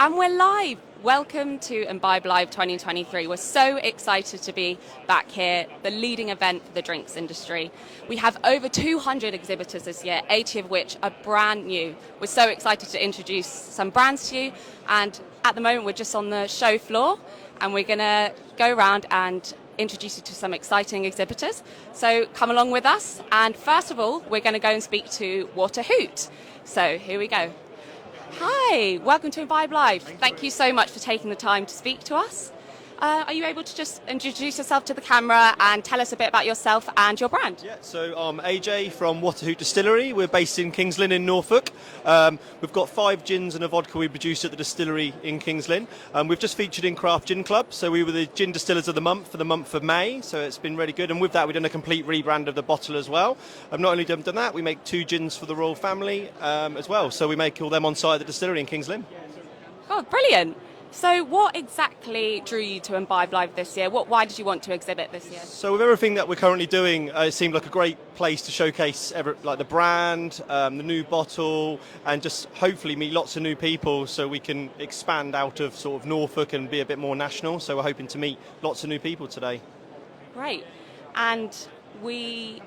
And we're live. Welcome to Imbibe Live 2023. We're so excited to be back here, the leading event for the drinks industry. We have over 200 exhibitors this year, 80 of which are brand new. We're so excited to introduce some brands to you. And at the moment, we're just on the show floor, and we're going to go around and introduce you to some exciting exhibitors. So come along with us. And first of all, we're going to go and speak to What a Hoot. So here we go. Hi, welcome to Imbibe Live. Thank you so much for taking the time to speak to us. Are you able to just introduce yourself to the camera and tell us a bit about yourself and your brand? Yeah, so I'm AJ from What a Hoot Distillery. We're based in Kings Lynn in Norfolk. We've got 5 gins and a vodka we produce at the distillery in Kings Lynn. We've just featured in Craft Gin Club, so we were the Gin Distillers of the Month for the month of May, so it's been really good. And with that, we've done a complete rebrand of the bottle as well. Not only done that, we make 2 gins for the royal family as well, so we make all them on site at the distillery in Kings Lynn. Oh, brilliant. So what exactly drew you to Imbibe Live this year? Why did you want to exhibit this year? So with everything that we're currently doing, it seemed like a great place to showcase like the brand, the new bottle, and just hopefully meet lots of new people so we can expand out of sort of Norfolk and be a bit more national. So we're hoping to meet lots of new people today. Great. And we're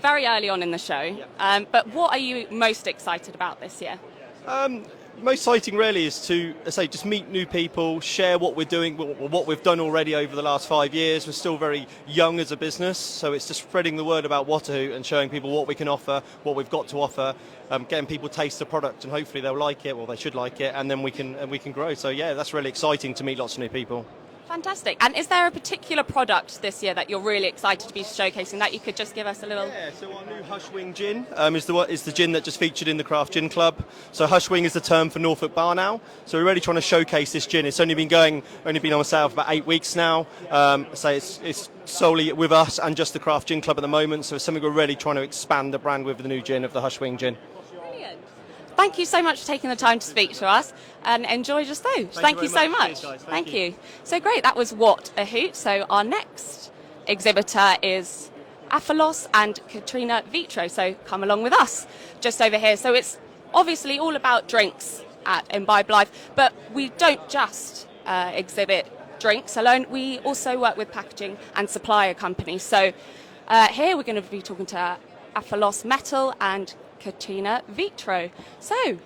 very early on in the show, but what are you most excited about this year? Most exciting really is to, just meet new people, share what we're doing, what we've done already over the last 5 years. We're still very young as a business, so it's just spreading the word about What a Hoot and showing people what we can offer, what we've got to offer, getting people taste the product, and hopefully they'll like it, well they should like it, and then we can grow. So yeah, that's really exciting to meet lots of new people. Fantastic. And is there a particular product this year that you're really excited to be showcasing that you could just give us a little... Yeah, so our new Hushwing gin is the gin that just featured in the Craft Gin Club. So Hushwing is the term for Norfolk Bar now. So we're really trying to showcase this gin. It's only been on sale for about 8 weeks now. So it's solely with us and just the Craft Gin Club at the moment. So it's something we're really trying to expand the brand with the new gin of the Hushwing gin. Thank you so much for taking the time to speak to us, and enjoy just those. Thank you so much. Cheers, guys. Thank you. So great, that was What a Hoot. So our next exhibitor is Apollos and Katrina Vitro. So come along with us just over here. So it's obviously all about drinks at Imbibe Live, but we don't just exhibit drinks alone. We also work with packaging and supplier companies. So here we're going to be talking to Apollos Metal and Katrina Vitro. So,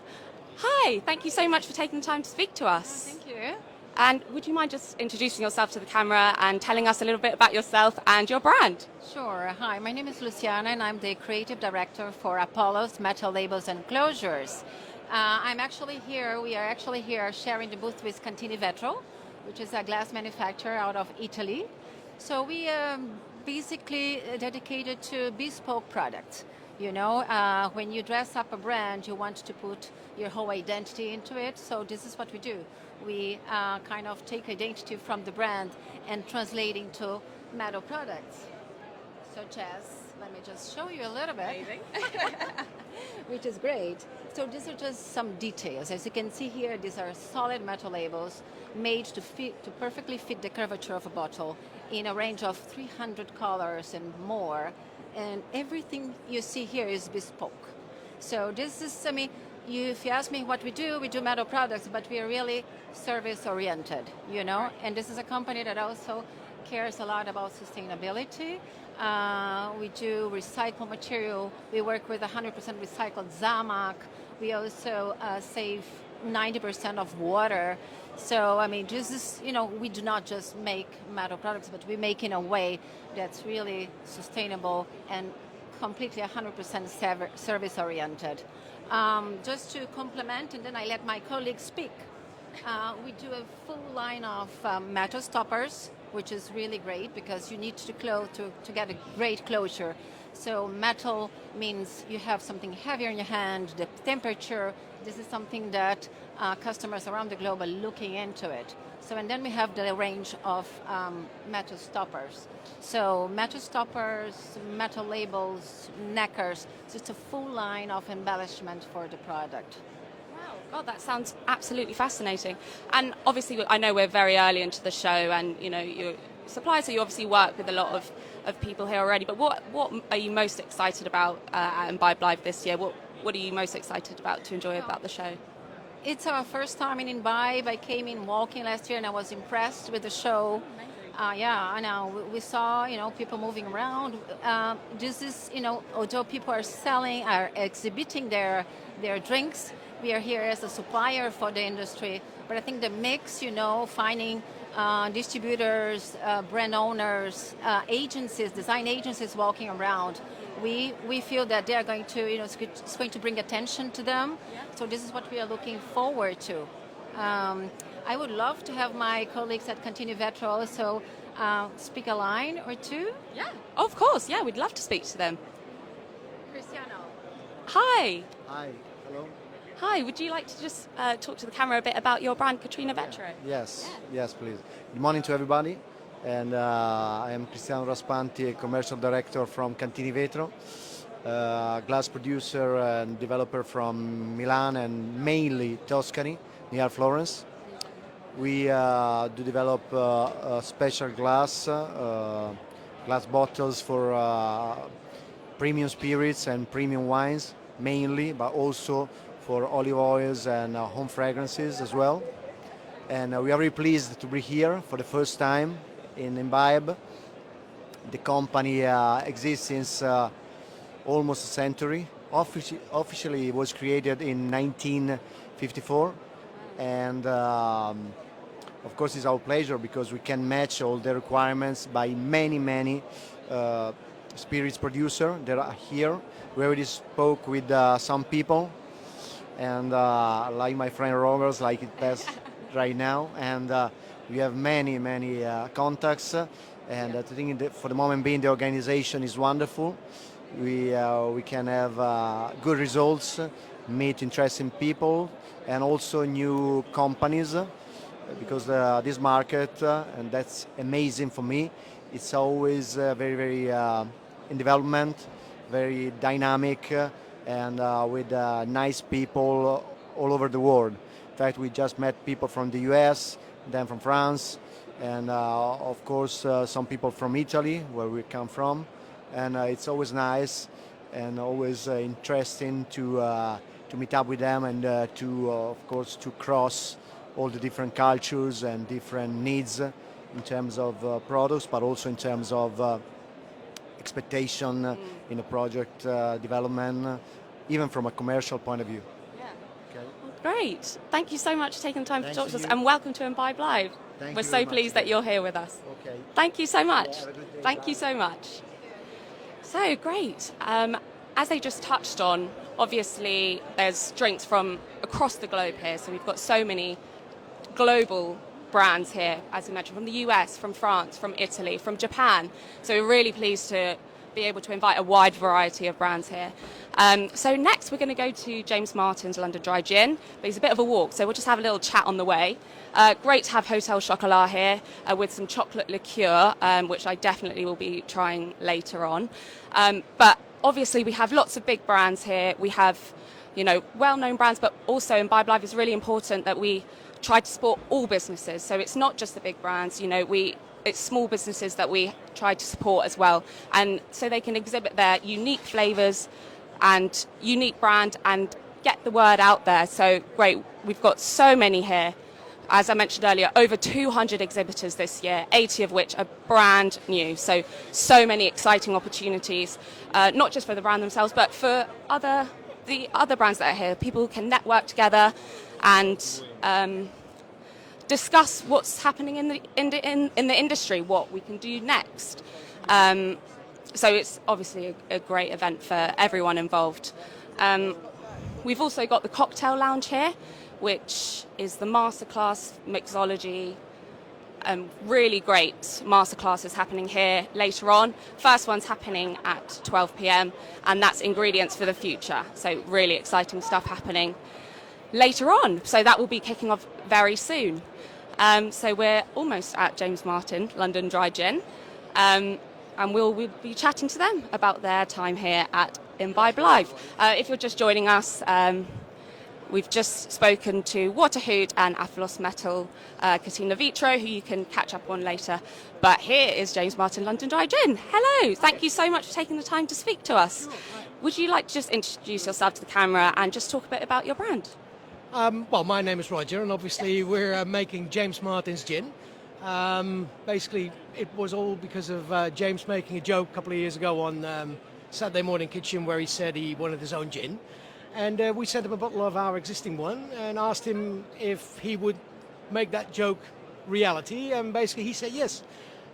hi, thank you so much for taking the time to speak to us. Thank you. And would you mind just introducing yourself to the camera and telling us a little bit about yourself and your brand? Sure. Hi, my name is Luciana and I'm the creative director for Apollos Metal Labels and Closures. We are actually here sharing the booth with Cantini Vetro, which is a glass manufacturer out of Italy. So we are basically dedicated to bespoke products. You know, when you dress up a brand, you want to put your whole identity into it. So this is what we do. We kind of take identity from the brand and translate into metal products, such as, let me just show you a little bit. Amazing. Which is great. So these are just some details. As you can see here, these are solid metal labels made to perfectly fit the curvature of a bottle in a range of 300 colors and more. And everything you see here is bespoke. So this is, if you ask me what we do metal products, but we are really service-oriented, you know? And this is a company that also cares a lot about sustainability. We do recycled material. We work with 100% recycled Zamac. We also save 90% of water. So, this is, we do not just make metal products, but we make in a way that's really sustainable and completely 100% service-oriented. Just to complement, and then I let my colleagues speak, we do a full line of metal stoppers, which is really great because you need to get a great closure. So metal means you have something heavier in your hand, the temperature. This is something that customers around the globe are looking into it. So, and then we have the range of metal stoppers. So metal stoppers, metal labels, neckers, just a full line of embellishment for the product. Wow, God, that sounds absolutely fascinating. And obviously, I know we're very early into the show, and you're suppliers, so you obviously work with a lot of people here already. But what are you most excited about at Imbibe Live this year? what are you most excited about to enjoy about the show? It's our first time in Imbibe. I came in walking last year and I was impressed with the show. Yeah, I know. We saw, people moving around. This is, although people are exhibiting their drinks, we are here as a supplier for the industry. But I think the mix, finding distributors, brand owners, agencies, design agencies walking around, we feel that they are going to, it's going to bring attention to them. Yeah. So this is what we are looking forward to. I would love to have my colleagues at Cantini Vetro also speak a line or two. Yeah, of course. Yeah, we'd love to speak to them. Cristiano. Hi. Hi. Hello. Hi, would you like to just talk to the camera a bit about your brand, Katrina Vetro? Yes, yes, please. Good morning to everybody. And I am Cristiano Raspanti, Commercial Director from Cantini Vetro, glass producer and developer from Milan and mainly Tuscany, near Florence. We do develop special glass bottles for premium spirits and premium wines mainly, but also for olive oils and home fragrances as well. And we are very pleased to be here for the first time in Imbibe. The company exists since almost a century. Officially it was created in 1954, and of course it's our pleasure because we can match all the requirements by many spirits producer that are here. We already spoke with some people, and like my friend Roberts, like it best right now, and we have many contacts, and I think for the moment being the organization is wonderful. We can have good results, meet interesting people, and also new companies, because this market, and that's amazing for me, it's always very in development, very dynamic, and with nice people all over the world. In fact, we just met people from the US, then from France, and of course some people from Italy, where we come from. And it's always nice and always interesting to meet up with them and of course to cross all the different cultures and different needs in terms of products, but also in terms of expectation in a project development, even from a commercial point of view. Yeah. Okay. Well, great. Thank you so much for taking the time to talk to us, you. and welcome to Imbibe Live. We're so pleased that you're here with us. Okay. Thank you so much. Yeah, have a good day. Thank Bye. you so much. So great. As they just touched on, obviously there's drinks from across the globe here, so we've got so many global brands here, as we mentioned, from the US, from France, from Italy, from Japan. So we're really pleased to be able to invite a wide variety of brands here. So next we're going to go to James Martin's London Dry Gin, but it's a bit of a walk, so we'll just have a little chat on the way. Great to have Hotel Chocolat here with some chocolate liqueur, which I definitely will be trying later on. But obviously we have lots of big brands here. We have, well-known brands, but also in Imbibe Live it's really important that we try to support all businesses. So it's not just the big brands, it's small businesses that we try to support as well. And so they can exhibit their unique flavours and unique brand and get the word out there. So great, we've got so many here. As I mentioned earlier, over 200 exhibitors this year, 80 of which are brand new. So many exciting opportunities, not just for the brand themselves, but for the other brands that are here. People can network together and discuss what's happening in the industry, what we can do next. So it's obviously a great event for everyone involved. We've also got the cocktail lounge here, which is the masterclass mixology. Really great masterclasses happening here later on. First one's happening at 12 p.m. and that's ingredients for the future. So really exciting stuff happening later on. So that will be kicking off very soon. So we're almost at James Martin London Dry Gin, and we'll be chatting to them about their time here at Imbibe Live. If you're just joining us, we've just spoken to Waterhood and Athelos Metal Katina Vitro, who you can catch up on later. But here is James Martin London Dry Gin. Hello, thank you so much for taking the time to speak to us. Would you like to just introduce yourself to the camera and just talk a bit about your brand? Well, my name is Roger, and obviously we're making James Martin's gin. Basically, it was all because of James making a joke a couple of years ago on Saturday Morning Kitchen where he said he wanted his own gin. And we sent him a bottle of our existing one and asked him if he would make that joke reality, and basically he said yes.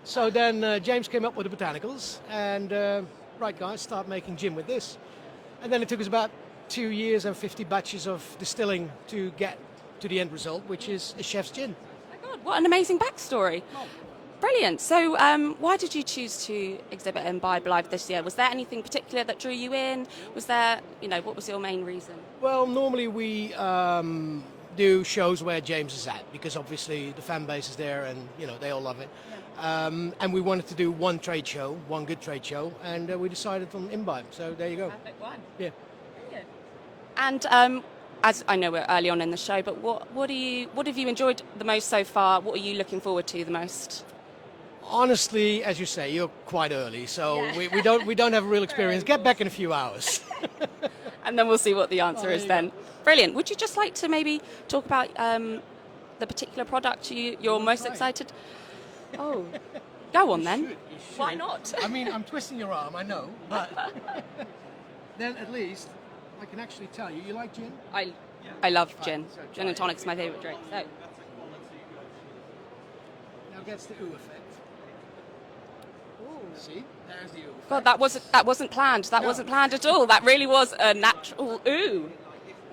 So then James came up with the botanicals, and right guys, start making gin with this. And then it took us about 2 years and 50 batches of distilling to get to the end result, which is a chef's gin. Oh my God, what an amazing backstory. Brilliant. So why did you choose to exhibit and Imbibe Live this year? Was there anything particular that drew you in? Was there, what was your main reason? Well, normally we do shows where James is at, because obviously the fan base is there and, they all love it. And we wanted to do one trade show, one good trade show, and we decided on Imbibe. So there you go. Perfect one. Yeah. Brilliant. And as I know we're early on in the show, but what have you enjoyed the most so far? What are you looking forward to the most? Honestly, as you say, you're quite early, so we don't have a real experience. Get back in a few hours. And then we'll see what the answer is then. Brilliant. Would you just like to maybe talk about the particular product you're most excited? Oh, go on then. You should. Why not? I mean, I'm twisting your arm, I know, but then at least I can actually tell you. You like gin? I love gin. So Gin and tonic's my favourite drink. So. Now gets the ooh effect. See, there's the ooh. God, that wasn't planned. That wasn't planned at all. That really was a natural ooh.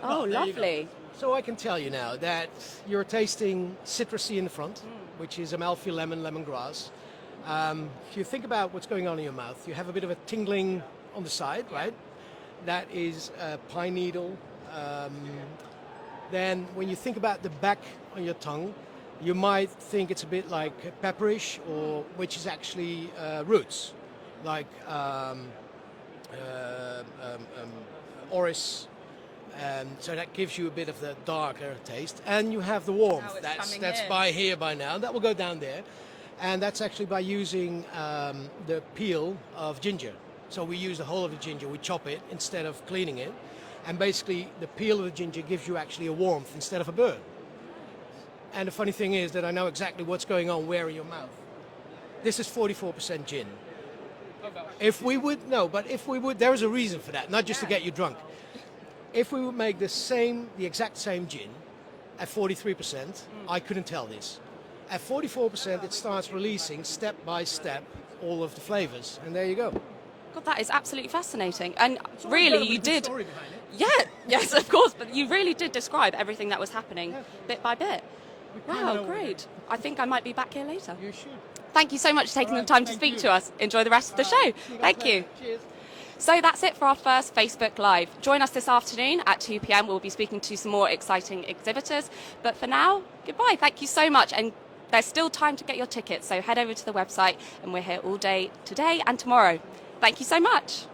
Oh, lovely. So I can tell you now that you're tasting citrusy in the front, which is Amalfi lemon, lemongrass. If you think about what's going on in your mouth, you have a bit of a tingling on the side, right? That is pine needle. Then when you think about the back on your tongue, you might think it's a bit like pepperish, or which is actually roots, like orris. So that gives you a bit of the darker taste, and you have the warmth. That's by here by now. That will go down there, and that's actually by using the peel of ginger. So we use the whole of the ginger. We chop it instead of cleaning it, and basically the peel of the ginger gives you actually a warmth instead of a burn. And the funny thing is that I know exactly what's going on where in your mouth. This is 44% gin. If we would, there is a reason for that, not just to get you drunk. If we would make the exact same gin at 43%, I couldn't tell this. At 44%, it starts releasing step by step all of the flavors, and there you go. God, that is absolutely fascinating. And really, you did. Story behind it. Yeah, yes, of course. But you really did describe everything that was happening bit by bit. Wow, great. I think I might be back here later. You should. Thank you so much for taking the time to speak to us. Enjoy the rest of the show. Thank you. Cheers. So that's it for our first Facebook Live. Join us this afternoon at 2 p.m. We'll be speaking to some more exciting exhibitors. But for now, goodbye. Thank you so much. And there's still time to get your tickets, so head over to the website, and we're here all day today and tomorrow. Thank you so much.